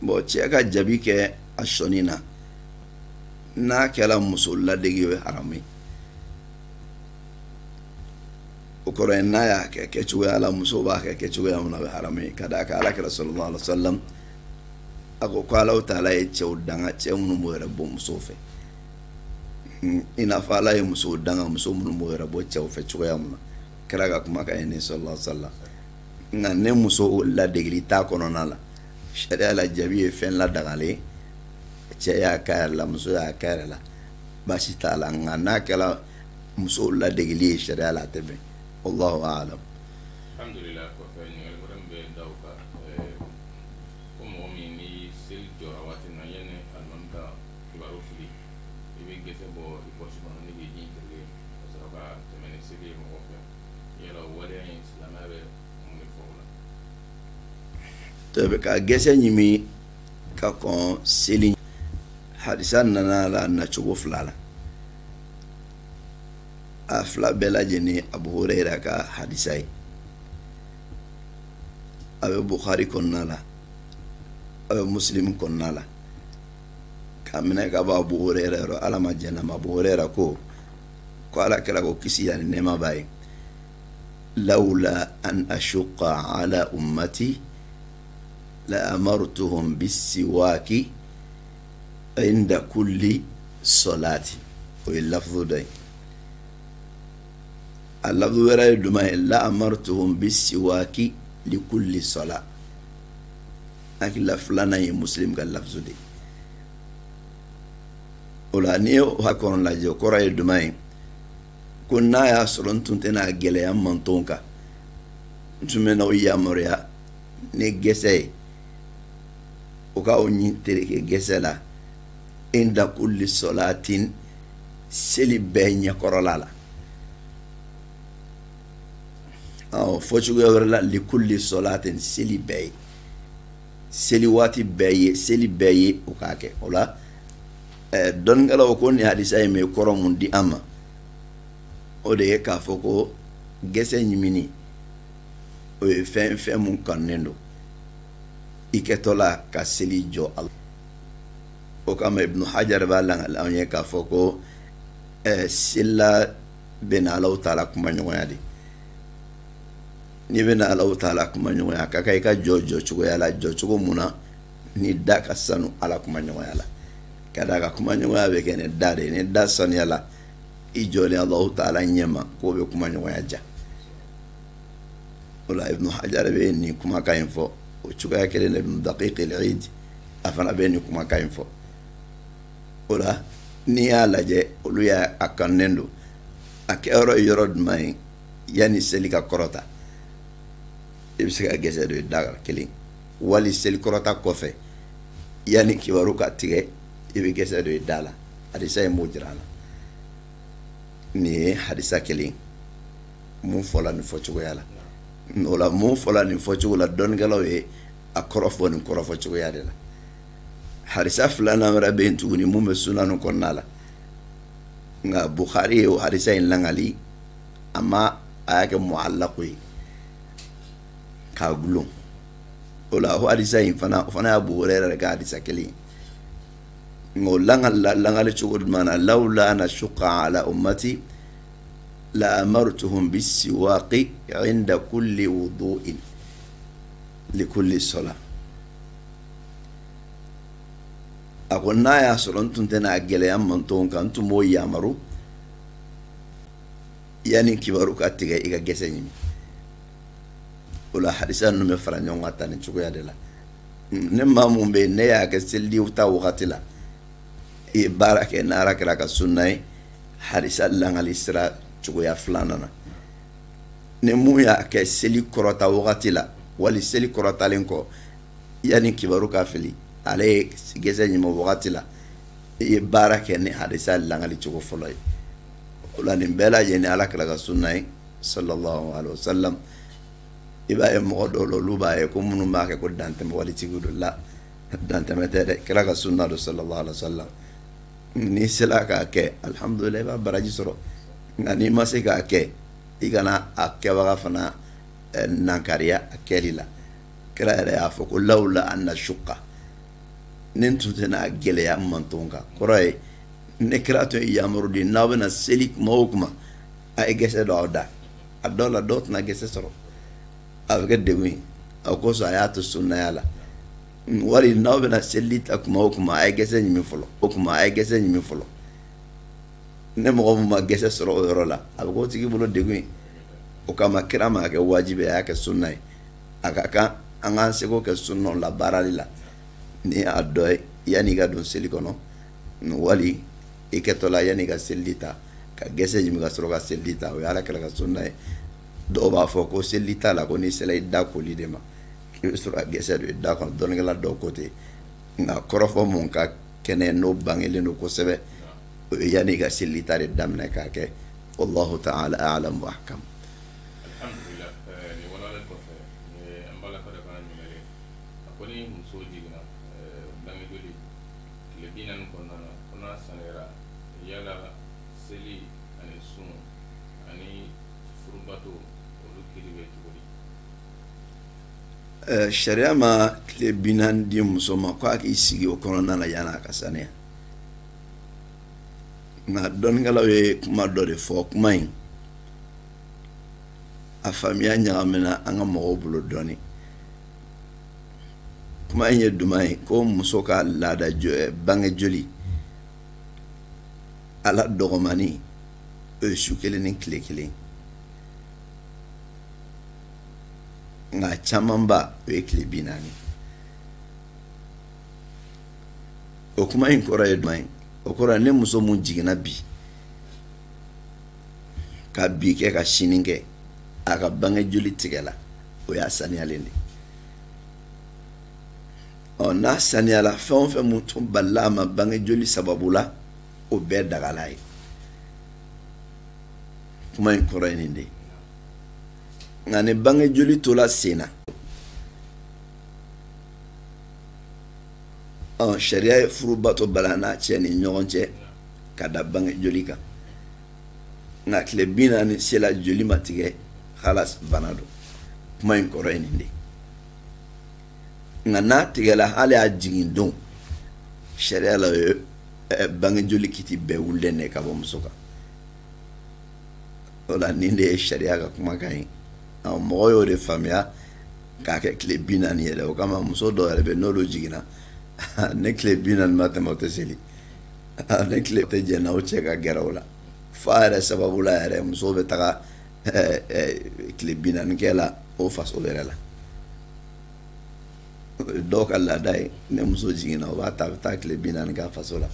bon cɛ ka jabi kɛ a sɔni na n'a kɛra muso ladegi o ye haramu ye o kɔrɔ ye n'a y'a kɛ kɛcogoya la muso b'a kɛ kɛcogoya min na o ye haramu ye ka d'a kan alakira sallallahu alaihi wasallam a ko Alahu taala ye cɛw danga cɛ minnu b'o yɛrɛ bɔ musow fɛ i n'a fɔ Ala ye musow danga muso minnu b'o yɛrɛ bɔ cɛw fɛ cogoya min na kira ka kuma ka ye nin sallallahu alaihi wasallam nka ne muso ladegeli t'a kɔnɔna la sariya la jabi ye fɛn ladagalen cɛ y'a k'a yɛrɛ la muso y'a k'a yɛrɛ la baasi t'a la nka n'a kɛra muso ladegeli ye sariya la a tɛ bɛn wallahu a'lam. Alhamdulillah kɔfɛ ɲininkali wɛrɛ min bɛ da o kan ko mɔgɔ min ni seli jɔra waati na yanni alimami ka kibaru fili i bɛ gese bɔ i pɔsi kɔnɔ ni k'i ji tigɛ ka sɔrɔ ka tɛmɛ ni seli ye mɔgɔ fɛ yala o waleya in silamɛya bɛ mun de fɔ o la. to bɛ ka gese ɲimi ka kɔn seli hadisa nana la nacogo fila la a fila bɛɛ lajɛlen Abu Hurairah ka hadisa ye a bɛ Bukhari kɔnɔna la a bɛ Muslim kɔnɔna la k'a minɛ ka bɔ Abu Hurairah yɔrɔ Ala ma jɛn ma Abu Hurairah ko Ala kɛra ko kisi ani nɛɛma b'a ye lawla an ashuqqa ala ummati la amartuhum bis-siwaki inda kulli salati o ye lafzu dɔ ye a lafzu wɛrɛ ye jumɛn ye la amartuhum bis-siwaki li kulli salat hakilila filanan ye muslim ka lafzu de o la n'i ye o hakɔrɔ lajɛ o kɔrɔ ye duman ye ko n'a y'a sɔrɔ n tun tɛna gɛlɛya mantonw kan n tun bɛ n'aw yamaruya ni gɛsɛ ye o ka o ɲi tereke gɛsɛ la inda kulli solatin seli bɛɛ ɲɛkɔrɔla la fɔ cogoya wɛrɛ la likulli solatin seli bɛɛ ye seli waati bɛɛ ye seli bɛɛ ye o k'a kɛ o la dɔnnikɛlaw ko ni hadisa ye mɛ kɔrɔ mun di an ma o de ye k'a fɔ ko gɛsɛ ɲimini o ye fɛn mun kanunen don i kɛtɔla ka seli jɔ a la o kama ibnu hajar b'a langali anw ye k'a fɔ ko selila bɛna alaw taala kumaɲɔgɔnya de n'i bɛna alaw taala kumaɲɔgɔnya a ka kan i ka jɔ cogoya la jɔ cogo mun na ni da ka sanu ala kumaɲɔgɔnya la ka da ka kumaɲɔgɔnya bɛ kɛ ni da de ni da sanuya la i jɔlen alaw taala ɲɛma k'o bɛ kumaɲɔgɔnya ja o la ibnu hajar bɛ nin kumakan in fɔ o cogoya kelen de ibnu daqiq al-eid a fana bɛ nin kumakan in fɔ o la n'i y'a lajɛ olu y'a kanunen don a kɛyɔrɔ ye yɔrɔ jumɛn ye yanni seli ka kɔrɔta i bɛ se ka gɛsɛ don i da kelen wali seli kɔrɔta kɔfɛ yanni kibaru ka tigɛ i bɛ gɛsɛ don i da la hadisa ye m'o jira an na nin ye hadisa kelen mun fɔla nin fɔcogoya la o la mun fɔla nin fɔcogo la dɔnnikɛlaw ye a kɔrɔfɔ nin kɔrɔfɔcogoya de la hadisa filanan wɛrɛ bɛ yen tuguni mun bɛ sunanu kɔnɔna la nka bukhari ye o hadisa in langali a ma a y'a kɛ mu'allaqu ye k'a gulon o la o hadisa in fana o fana y'a Abu Hurayra ka hadisa kelen ngo langali cogo jumɛn na lawla an ashqa ala ummati la amartuhum bisiwaqi inda kulli wudu'in li kulli salah a ko n'a y'a sɔrɔ n tun tɛna gɛlɛya mantonw kan n tun b'o yamaru yanni kibaru ka tigɛ i ka gɛsɛ ɲimi o la hadisa ninnu bɛ fara ɲɔgɔn kan tan ni cogoya de la ne maa mun bɛ yen ne y'a kɛ selidiw ta wagati la i ye baara kɛ n'ala kɛra ka sunna ye hadisa langali sira cogoya filanan na ni mun y'a kɛ seli kɔrɔta wagati la wali seli kɔrɔtalen kɔ yanni kibaru ka fili ale ye gɛsɛ ɲimi wagati la i ye baara kɛ ni hadisa langali cogo fɔlɔ ye o la nin bɛɛ lajɛlen ni ala kɛra ka sunna ye sallallahu alaihi wasallam i b'a ye mɔgɔ dɔw la olu b'a ye ko minnu b'a kɛ ko dantɛmɛ walitigiw don la dantɛmɛ tɛ dɛ kɛra ka sunna don sallallahu alaihi wasallam n'i sera k'a kɛ alhamdulillah i b'a baraji sɔrɔ nka n'i ma se k'a kɛ i kana a kɛbaga fana nankariya a kɛli la kira yɛrɛ y'a fɔ ko lawla an nashuqa ne tun tɛna gɛlɛya mantonw kan kɔrɔ ye ne kira tun ye yamaru de n'aw bɛna seli kuma o kuma a ye gɛsɛ dɔ aw da a dɔw la dɔw tɛna gɛsɛ sɔrɔ a bɛ kɛ degun ye a kosɔn a y'a to sunnaya la wari n'aw bɛna seli ta kuma o kuma a ye gɛsɛ ɲimi fɔlɔ o kuma a ye gɛsɛ ɲimi fɔlɔ ne mɔgɔ min ma gɛsɛ sɔrɔ o yɔrɔ la a bɛ k'o tigi bolo degun ye o kama kira ma kɛ wajibi a y'a kɛ sunna ye a ka kan an k'an seko kɛ sunnaw la baarali la ni a dɔ ye yanni i ka don seli kɔnɔ wali i kɛtɔla yanni i ka seli ta ka gɛsɛ ɲimi ka sɔrɔ ka seli ta o ye ala kɛra ka sunna ye dɔw b'a fɔ ko seli t'a la ko n'i sela i da koli de ma k'i bɛ sɔrɔ ka gɛsɛ don i da kɔnɔ dɔnnikɛla dɔw ko ten nka kɔrɔfɔ mun ka kɛnɛ n'o bangelen don kosɛbɛ o ye yanni i ka seli ta de daminɛ k'a kɛ wallahu ta'ala a'lam wa ahkam. Alhamdulillah, ni walalen kɔfɛ an b'a la ka da fana ɲininkali a ko ni muso jiginna bange joli tile 40 kɔnɔna na ko n'a sanuyara yala seli ani sun ani furubato olu kiri bɛ cogo di. Sariya ma tile 40 di muso ma ko a k'i sigi o kɔnɔna na yanni a ka sanuya nka dɔnnikɛlaw ye kuma dɔ de fɔ kuma in a faamuya ɲagamina an ka mɔgɔw bolo dɔɔni kuma in ye duman ye ko muso ka laada bange joli ala dɔgɔmani o ye su kelen ni tile kelen nka camanba o ye tile 40 o kuma in kɔrɔ ye jumɛn ye o kɔrɔ ye ne muso mun jiginna bi ka bi kɛ ka sini kɛ a ka bange joli tigɛ la o y'a saniyalen de n'a saniyala fɛn o fɛn mun tun balila a ma bange joli sababu la o bɛɛ dagala ye kuma in kɔrɔ ye nin de nka ni bange joli tola sen na sariya ye furu bato bala n'a cɛ ni ɲɔgɔn cɛ ka da bange joli kan nka tile 40 sela joli ma tigɛ halas bana don kuma in kɔrɔ ye nin de nka n'a tigɛla hali a jigin don sariya la o ye bange joli kiti bɛɛ wulilen de ka bɔ muso kan o la nin de ye sariya ka kumakan ye mɔgɔ y'o de faamuya k'a kɛ tile 40 yɛrɛ o kama muso dɔw yɛrɛ bɛ n'olu jiginna ne tile 40 ma tɛmɛ o tɛ seli ne tile tɛ jɛnna o cɛ ka gɛrɛ o la fa yɛrɛ sababu la yɛrɛ muso bɛ taga tile 40 kɛ la o faso yɛrɛ la dɔw ka laada ye ne muso jiginna o b'a ta a bɛ taa tile 40 kɛ a faso la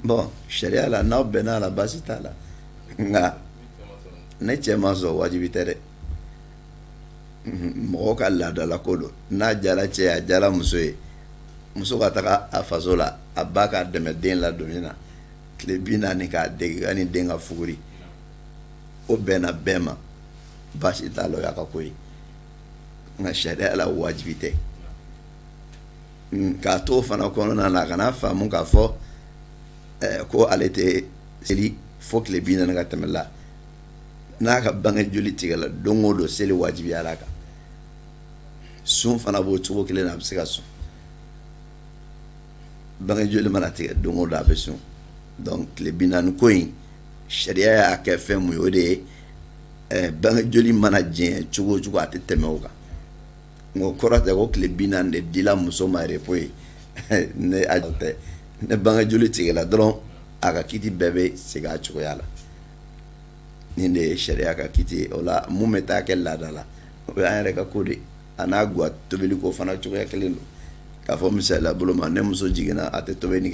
bon sariya la n'aw bɛnna a la baasi t'a la nka ne cɛ ma sɔn wajibi tɛ dɛ mɔgɔ ka laadala ko don n'a jara cɛ a jara muso ye muso ka taga a faso la a ba k'a dɛmɛ den ladonni na tile 40 k'a dege ani den ka fuguri o bɛnna bɛɛ ma baasi t'a la o y'a ka ko ye nka sariya la wajibi tɛ k'a to fana kɔnɔna na a kana faamu k'a fɔ ko ale tɛ seli fo tile 40 ka tɛmɛ la n'a ka bange joli tigɛla don o don seli wajibiyala a kan sun fana b'o cogo kelen na a bɛ se ka sun bange joli mana tigɛ don o don a bɛ sun donc tile 40 ko in sariya y'a kɛ fɛn mun ye o de ye bange joli mana jɛn cogo o cogo a tɛ tɛmɛ o kan o kɔrɔ tɛ ko tile 40 de dila muso ma repos ye ne a tɛ ne bange joli tigɛla dɔrɔn a ka kiti bɛɛ bɛ segin a cogoya la nin de ye sariya ka kiti ye o la mun bɛ taa kɛ laada la o y'an yɛrɛ ka ko de a n'a guwa tobili ko fana cogoya kelen don k'a fɔ misaliya bolo ma ne muso jiginna a tɛ tobili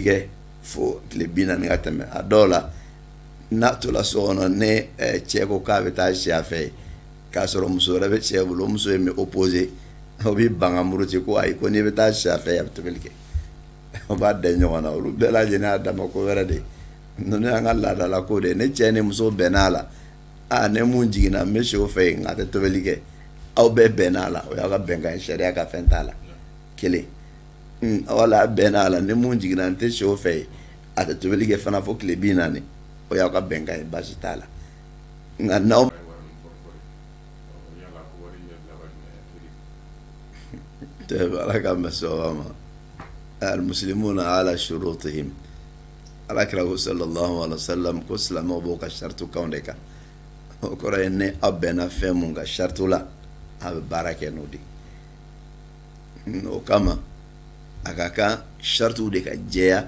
kɛ fo tile 40 ka tɛmɛ a dɔw la n'a tola so kɔnɔ ne cɛ ko k'a bɛ taa si a fɛ k'a sɔrɔ muso wɛrɛ bɛ cɛ bolo o muso ye min opposé o bɛ ban ka muruti ko ayi ko n'i bɛ taa si a fɛ a bɛ tobili kɛ o b'a da ɲɔgɔn na olu bɛɛ lajɛlen y'a dama ko wɛrɛ de ninnu y'an ka laadala ko de ne cɛ ni muso bɛnn'a la ne mun jiginna n bɛ si o fɛ yen nka a tɛ tobili kɛ aw bɛɛ bɛnn'a la o y'aw ka bɛnkan ye sariya ka fɛn t'a la kelen wala a bɛnn'a la ne mun jiginna n tɛ si o fɛ yen a tɛ tobili kɛ fana fo tile 40 o y'aw ka bɛnkan ye baasi t'a la nka n'aw ala ka mɛn sɔgɔma ma al-muslimuna ala shurutihim alakira ko sallallahu alaihi wasallam ko silamɛw b'o ka sartu kan de kan o kɔrɔ ye ne aw bɛnna fɛn mun ka sartu la a bɛ baara kɛ n'o de o kama a ka kan sartu de ka jɛya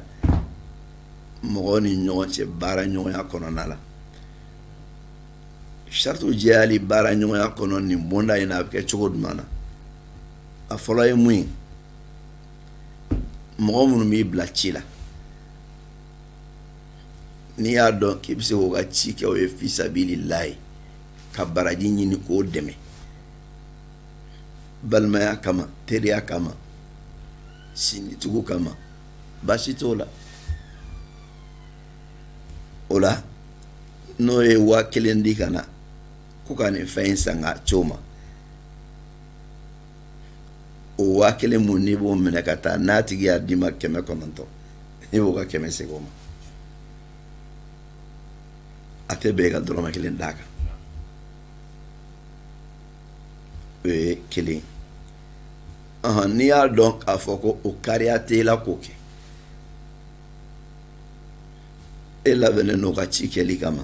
mɔgɔw ni ɲɔgɔn cɛ baara ɲɔgɔnya kɔnɔna la sartu jɛyali baara ɲɔgɔnya kɔnɔ nin bonda in na a bɛ kɛ cogo jumɛn na a fɔlɔ ye mun ye mɔgɔ minnu b'i bila ci la n'i y'a dɔn k'i bɛ se k'o ka ci kɛ o ye fisabilillahi ka baraji ɲini k'o dɛmɛ balimaya kama teriya kama sinitigiw kama baasi t'o la o la n'o ye 1000 di ka na ko ka nin fɛn in san k'a ci o ma o 1000 mun n'i b'o minɛ ka taa n'a tigi y'a d'i ma 900 i b'o ka 100 segin o ma a tɛ bɛn ka dɔrɔmɛ 1 d'a kan o ye kelen n'i y'a dɔn k'a fɔ ko o kariya t'e la k'o kɛ e labɛnnen n'o ka ci kɛli kama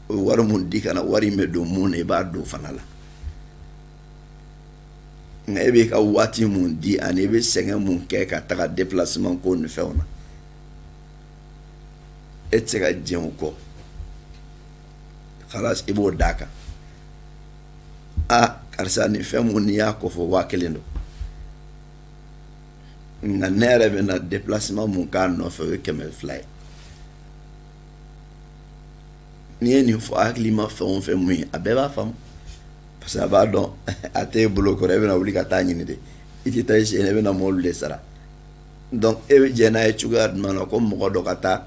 o wari mun di kana wari in bɛ don mun na i b'a don fana la nka e b'i ka waati mun di ani i bɛ sɛgɛn mun kɛ ka taga déplacement ko ni fɛnw na e tɛ se ka jɛn o kɔ halas i b'o d'a kan karisa ni fɛn mun n'i y'a kɔfɔ 1000 don nka ne yɛrɛ bɛ na déplacement mun k'a nɔfɛ o ye 200 ye n'i ye nin fɔ hakili ma fɛn o fɛn mun ye a bɛɛ b'a faamu parce que a b'a dɔn a tɛ e bolo kɔrɔ e bɛna wuli ka taa ɲini de i tɛ taa i sen e bɛna mobili de sara donc e bɛ jɛ n'a ye cogoya jumɛn na ko mɔgɔ dɔ ka taa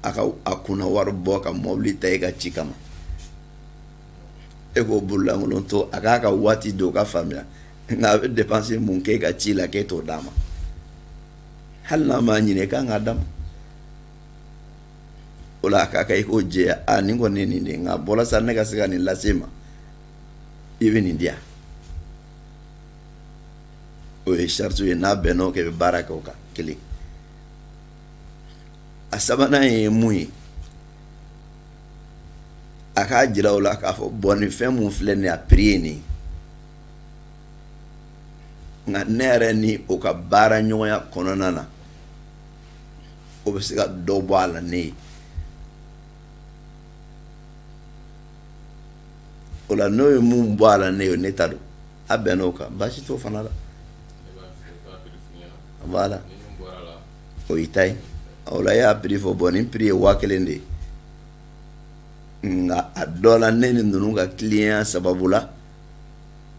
a kunna wari bɔ ka mobili ta e ka ci kama e k'o bololankolon to a k'a ka waati don o ka faamuya nka a bɛ dépense mun k'e ka ci la k'e t'o d'a ma hali n'a m'a ɲini e kan k'a d'a ma o la a ka kan i k'o jɛya a nin kɔni nin de nka bɔra sa ne ka se ka nin lase ma i bɛ nin di yan o ye sariti ye n'a bɛnn'o kɛ i bɛ baara kɛ o kan kelen a sabanan ye mun ye a k'a jira o la k'a fɔ bɔn nin fɛn mun filɛ nin ye a prix ye nin nka ne yɛrɛ ni o ka baara ɲɔgɔnya kɔnɔna na o bɛ se ka dɔ bɔ a la ne ye o la n'o ye mun bɔ a la ne ye ne ta don a bɛnn'o kan baasi t'o fana la voilà o y'i ta ye o la e y'a prix fɔ bɔn nin prix ye 1000 de ye nka a dɔ la ne ni ninnu ka client sababu la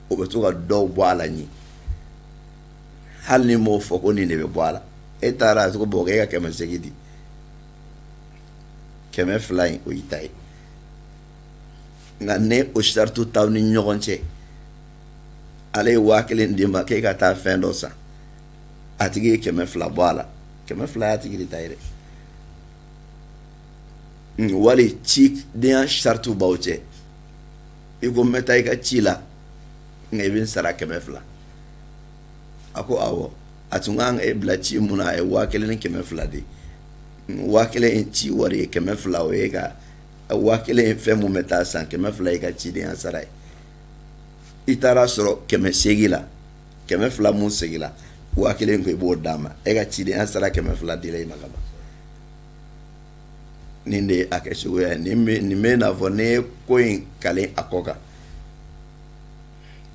o bɛ to ka dɔw bɔ a la ɲɛ hali ni m'o fɔ ko nin de bɛ bɔ a la e taara a ko bɔn e ka 800 di 200 in o y'i ta ye nka ne o sartu t'aw ni ɲɔgɔn cɛ ale ye 1000 d'i ma k'e ka taa fɛn dɔ san a tigi ye 200 bɔ a la 200 y'a tigi de ta ye dɛ wali cidenya sartu b'aw cɛ i ko n bɛ taa i ka ci la nka i bɛ n sara 200 a ko awɔ a tun kan ka e bila ci mun na a ye 1000 ni 200 de 1000 ci wari ye 200 o ye ka 1000 fɛn mun bɛ taa san 200 i ka cidenya sara ye i taara sɔrɔ 800 la 200 mun segin la 1000 ko i b'o d'a ma e ka cidenya sara 200 dila i ma ka ban nin de ye a kɛ cogoya ye nin bɛ n'a fɔ ne ye ko in kalen a kɔ kan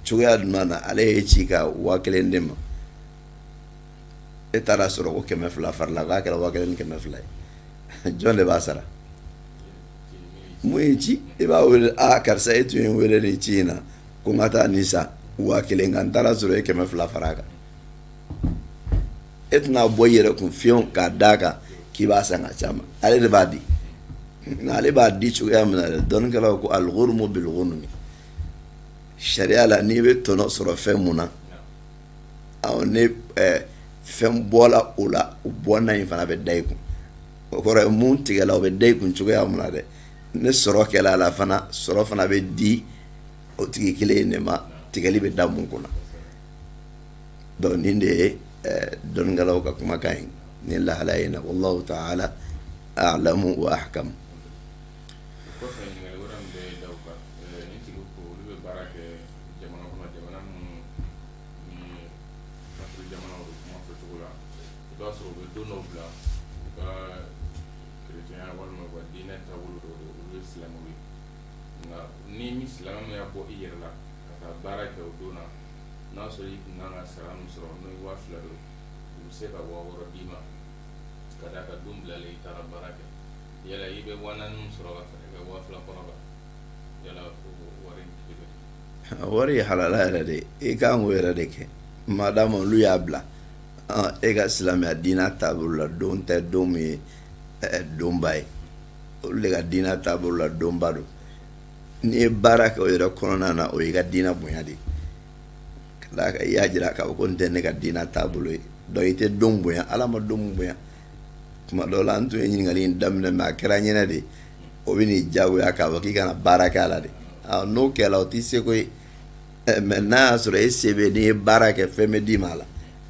cogoya jumɛn na ale ye ci ka 1000 de ma e taara sɔrɔ ko 200 farila k'a kɛra 1000 ni 200 ye jɔn de b'a sara mun ye ci i b'a wele a karisa e tun ye n wele nin ci in na ko n ka taa nin san 1000 nka n taara sɔrɔ e 200 fara a kan e tɛna bɔ i yɛrɛ kun fiyewu k'a d'a kan k'i b'a san ka caman ale de b'a di nka ale b'a di cogoya min na dɛ dɔnnikɛlaw ko al-ghurmu bil-ghunmi sariya la n'i bɛ tɔnɔ sɔrɔ fɛn mun na ne fɛn bɔla o la o bɔnna in fana bɛ da i kun o kɔrɔ ye mun tigɛla o bɛ da i kun cogoya min na dɛ ne sɔrɔ kɛla a la fana sɔrɔ fana bɛ di o tigi kelen in de ma tigɛli bɛ da mun kunna donc nin de ye dɔnnikɛlaw ka kumakan ye nin lahala in na wallahu ta'ala a'lamu wa ahkam ni silamɛ y'a bɔ i yɛrɛ la ka taa baara kɛ o don na n'a sɔrɔ i kun kan ka sara min sɔrɔ n'o ye 2000 don u bɛ se ka 6000 d'i ma ka d'a kan don bilalen i taara baara kɛ yala i bɛ 4000 min sɔrɔ ka fara i ka 2000 kɔnɔ kan yala o wari in tigi bɛ wari ye halala yɛrɛ de i kan k'o yɛrɛ de kɛ madama olu y'a bila e ka silamɛya diina taabolo la don tɛ don min ye donba ye olu de ka diina taabolo la donba don n'i ye baara kɛ o yɛrɛ kɔnɔna na o y'i ka diina bonya de ka d'a kan i y'a jira k'a fɔ ko nin tɛ ne ka diina taabolo ye donc i tɛ don bonya ala ma don mun bonya tuma dɔw la n tun ye ɲininkali in daminɛ mɛ a kɛra ɲɛnɛ de o bɛ n'i diyagoya k'a fɔ k'i kana baara kɛ a la de n'o kɛla o t'i seko ye mɛ n'a y'a sɔrɔ e se bɛ n'i ye baara kɛ fɛn bɛ d'i ma a la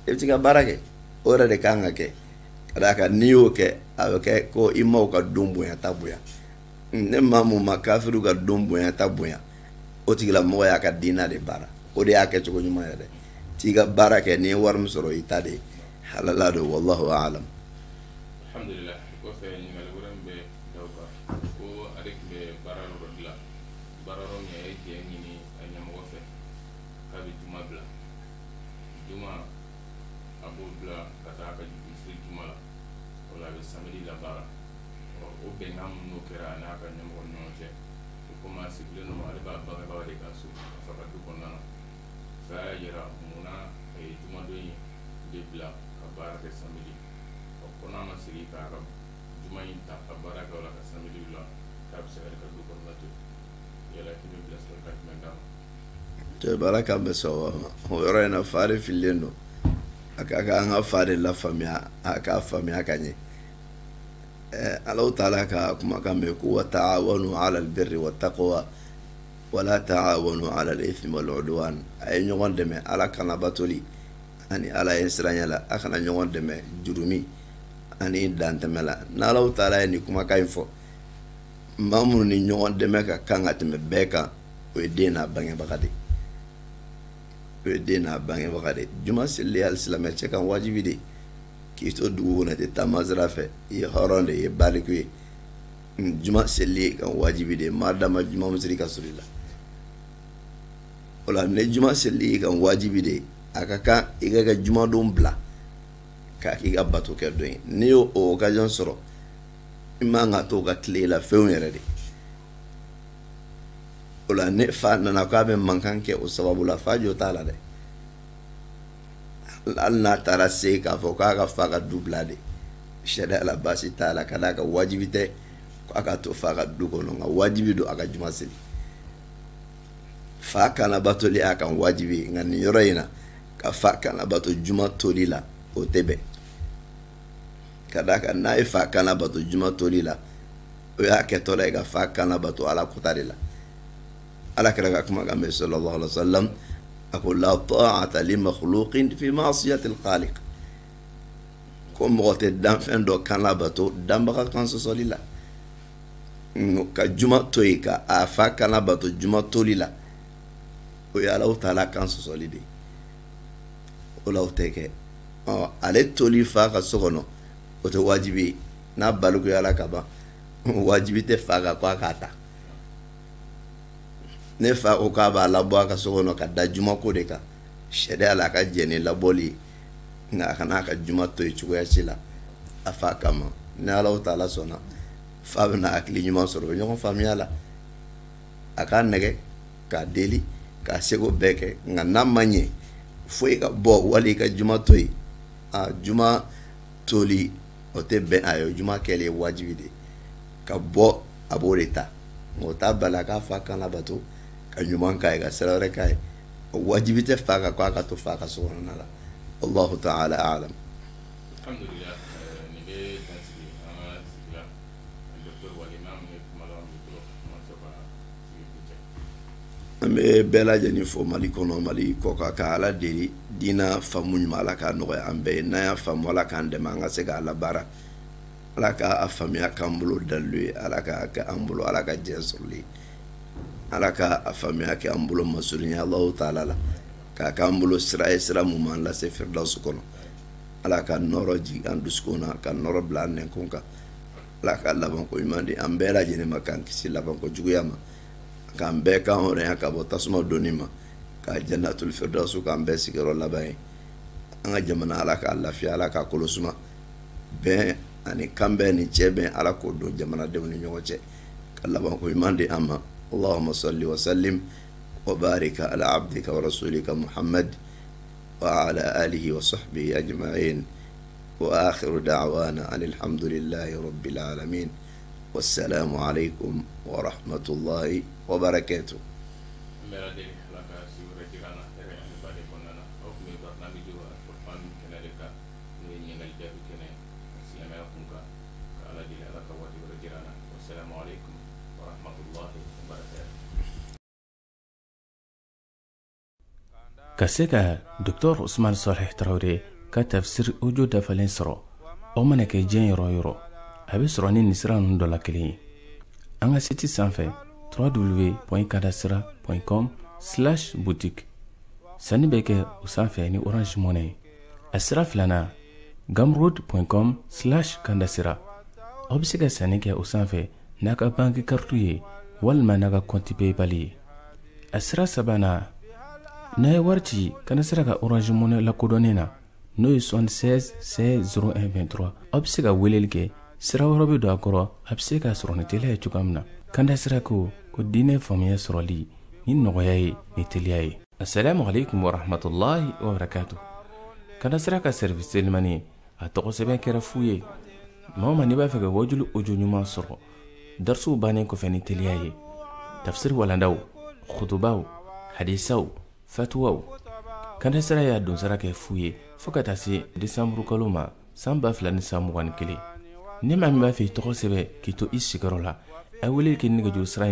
e bɛ se ka baara kɛ o yɛrɛ de kan ka kɛ ka d'a kan n'i y'o kɛ a bɛ kɛ ko i m'o ka don bonya ta bonya ne maa mun ma kafiriw ka don bonya ta bonya o tigilamɔgɔ y'a ka diina de baara o de y'a kɛ cogo ɲuman yɛrɛ t'i ka baara kɛ n'i ye wari min sɔrɔ i ta de halala don wallahu a'lam alhamdulillah kɔfɛ ɲininkali wɛrɛ min bɛ d'aw kan ko ale tun bɛ baara yɔrɔ dɔ dilan baara yɔrɔ min a ye jɛ ɲini a ɲɛmɔgɔ fɛ k'a bɛ juma bila juma b'o bila ka taa ka misiri juma la o la a bɛ samedi labaara o bɛnkan min n'o kɛra a n'a ka ɲɛmɔgɔ ni ɲɔgɔn cɛ o komi a sigilen don ale b'a bangebaga de ka so a fa ka du kɔnɔna na fɛ y'a yira munna jumadon in de bila ka baara kɛ samedi ko n'a ma segin k'a ka juma in ta ka baara kɛ o la ka samedi bila k'a bɛ se ka du kɔnɔna to yala k'i bɛ bilasira ka jumɛn d'a ma. Baraka bɛ sɔn o yɔrɔ in na fa de fililen don a ka kan an ka fa de lafaamuya a k'a faamuya ka ɲɛ Allahu taala ka kumakan bɛ ko wa ta'awanu ala albirri wa taqwa wala ta'awanu ala al-ithmi wal udwan a ye ɲɔgɔn dɛmɛ ala kana batoli ani ala ye siranya la a kana ɲɔgɔn dɛmɛ jurumi ani dantɛmɛ la n'Allahu taala ye nin kumakan in fɔ maa minnu ni ɲɔgɔn dɛmɛ ka kan ka tɛmɛ bɛɛ kan o ye den n'a bangebaga de o ye den n'a bangebaga de juma seli hali silamɛ cɛ kan wajibi de k'i to dugu kɔnɔ i tɛ taama sira fɛ i ye hɔrɔn de ye baliku ye juma seli kan wajibi de maa dama juma misiri ka surun i la o la ne juma seli kan wajibi de a ka kan i ka kɛ jumadon bila k'a k'i ka bato kɛ don ye n'i y'o occasion sɔrɔ i man ka to ka tile la fɛnw yɛrɛ de o la ne fa nana k'a bɛ mankan kɛ o sababu la fa jo t'a la dɛ hali n'a taara se k'a fɔ k'a ka fa ka du bila de sariya la baasi t'a la ka d'a kan wajibi tɛ k'a ka to fa ka du kɔnɔ nka wajibi don a ka juma seli fa kana batoli a kan wajibi nka nin yɔrɔ in na ka fa kana bato juma toli la o tɛ bɛn ka d'a kan n'a ye fa kana bato juma toli la o y'a kɛtɔ la ye ka fa kana bato ala kota de la ala kɛra ka kuma kan bɛ sallallahu alaihi wa sallam a ko la ta'ata li makhluqin fi ma'siyati al-khaliq ko mɔgɔ tɛ danfɛn dɔ kan labato danbaga kan sɔsɔli la ka juma to yen ka a fa kan labato juma toli la o ye Alahu taala kan sɔsɔli de o la o tɛ kɛ ale toli fa ka so kɔnɔ o tɛ wajibi ye n'a balikuyala ka ban wajibi tɛ fa ka ko a k'a ta ne fa ko k'a b'a labɔ a ka so kɔnɔ ka da juma ko de kan sariya la a ka jɛn ni labɔli nka a kana a ka juma to yen cogoya si la a fa kama ni Alahu taala sɔnna fa bɛna hakili ɲuman sɔrɔ o bɛ ɲɔgɔn faamuya la a k'a nɛgɛ k'a deli k'a seko bɛɛ kɛ nka n'a ma ɲɛ foyi ka bɔ wali i ka juma to yen juma toli o tɛ bɛn a ye juma kɛli ye wajibi de ka bɔ a b'o de ta nka o t'a bali a k'a fa kan labato ka ɲuman k'a ye ka sira wɛrɛ k'a ye wajibi tɛ fa kan ko a ka to fa ka so kɔnɔna la Allahu ta'ala a'lam. Alhamdulillah ni bɛ dan sigi an ka sigi la Dr. Wali n'a mun ye kuma la an bɛ to an ka se ka sigi kun cɛ. An bɛ bɛɛ lajɛlen fo Mali kɔnɔ Mali kɔ kan ka Ala deli diina faamu ɲuman Ala k'a nɔgɔya an bɛɛ ye n'an y'a faamu Ala k'an dɛmɛ an ka se k'a labaara Ala k'a faamuya k'an bolo dalilu ye Ala k'a kɛ an bolo Ala ka diɲɛ sɔrɔli ye Ala k'a faamuya kɛ an bolo masurunya Allahu taala la k'a k'an bolo sira ye sira mun b'an lase firidawusi kɔnɔ Ala ka nɔrɔ jigin an dusukun na ka nɔrɔ bila an nɛnkun kan Ala ka labanko ɲuman di an bɛɛ lajɛlen ma k'an kisi labanko juguya ma k'an bɛɛ k'an hɔrɔnya ka bɔ tasuma donni ma ka jannatul firdawusi k'an bɛɛ sigiyɔrɔ laban ye an ka jamana Ala k'a lafiya Ala k'a kolo suma bɛn ani kan bɛn ni cɛ bɛn Ala k'o don jamanadenw ni ɲɔgɔn cɛ ka labanko ɲuman di an ma Allahumma salli wa sallim wa barika ala abdika wa rasulika Muhammad wa ala alihi wa sahbihi ajma'in wa akhiru da'wana alhamdulillahi rabbil alamin wassalamu alaikum wa rahmatullahi wa barakatuh. ka se ka Dr. Usman Saleh Traoré ka tafsir audio dafalen sɔrɔ o mana kɛ diɲɛ yɔrɔ yɔrɔ a bɛ sɔrɔ ni nin sira ninnu dɔ la kelen ye an ka site sanfɛ www.kadasira.com/boutique sanni bɛ kɛ o sanfɛ ni Orange Money a sira filanan gumroad.com/kandasira aw bɛ se ka sanni kɛ o sanfɛ n'a ka banque carte ye walima n'a ka compte paypal ye a sira sabanan n'a ye wari ci kana sera ka Orange Money lakodɔnnen na n'o ye 76 16 01 23 aw bɛ se ka weleli kɛ sira wɛrɛ bɛ don a kɔrɔ a bɛ se ka sɔrɔ ni teliya ye cogoya min na kanda sira ko o diinɛ faamuya sɔrɔli ni nɔgɔya ye ni teliya ye. Assalamu alaikum wa rahmatullahi wa barakatuh. Kanda sira ka service telimani a tɔgɔ sɛbɛn kɛra fu ye maa o maa n'i b'a fɛ ka wajulu audio ɲuman sɔrɔ darsuw bannen kɔfɛ ni teliya ye tafsir walandaw khutubaw hadisaw fatuwaw kanda sira y'a don sira kɛ fu ye fo ka taa se décembre kalo ma san 2021 ni maa min b'a fɛ i tɔgɔ sɛbɛn k'i to i sigiyɔrɔ la a wele k'i nɛgɛjuru sira